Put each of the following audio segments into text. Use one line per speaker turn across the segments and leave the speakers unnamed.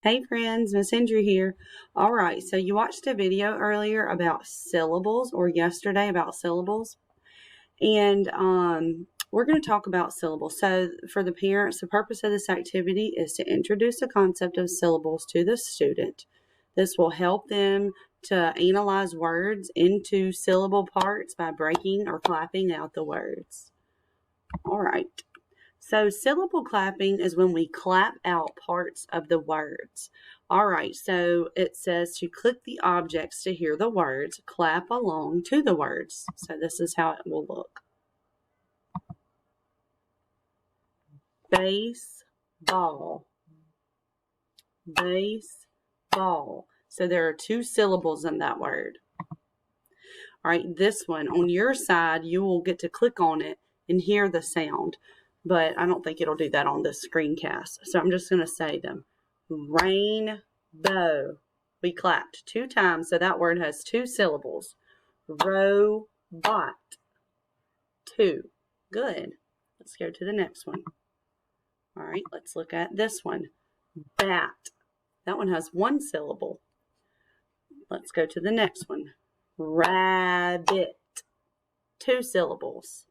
Hey friends, Miss Hendry here. All right, so you watched a video earlier about syllables, or yesterday about syllables, and we're going to talk about syllables. So for the parents, the purpose of this activity is to introduce the concept of syllables to the student. This will help them to analyze words into syllable parts by breaking or clapping out the words. All right. So syllable clapping is when we clap out parts of the words. All right, so it says to click the objects to hear the words, clap along to the words. So this is how it will look. Baseball. Baseball. So there are two syllables in that word. All right, this one on your side, you will get to click on it and hear the sound. But I don't think it'll do that on this screencast. So I'm just going to say them. Rainbow. We clapped 2 times, so that word has 2 syllables. Robot. 2. Good. Let's go to the next one. All right, let's look at this one. Bat. That one has 1 syllable. Let's go to the next one. Rabbit. 2 syllables.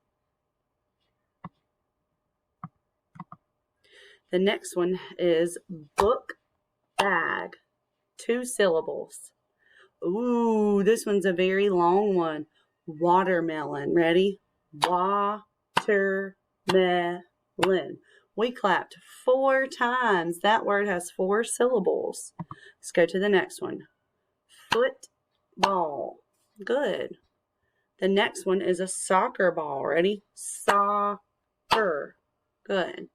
The next one is book bag, 2 syllables. Ooh, this one's a very long one. Watermelon. Ready? Watermelon. We clapped 4 times. That word has 4 syllables. Let's go to the next one. Football. Good. The next one is a soccer ball. Ready? Soccer. Good.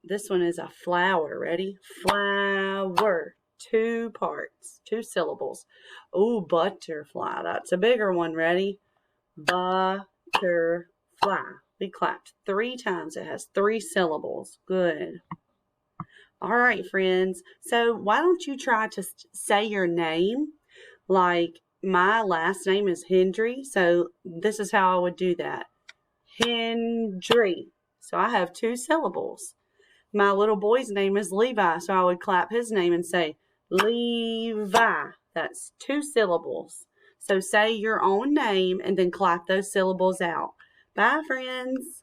This one is a flower. Ready? Flower. 2 parts. 2 syllables. Ooh, butterfly. That's a bigger one. Ready? Butterfly. We clapped 3 times. It has 3 syllables. Good. All right, friends. So why don't you try to say your name? Like my last name is Hendry. So this is how I would do that. Hendry. So I have 2 syllables. My little boy's name is Levi, so I would clap his name and say, Levi. That's 2 syllables. So say your own name and then clap those syllables out. Bye, friends.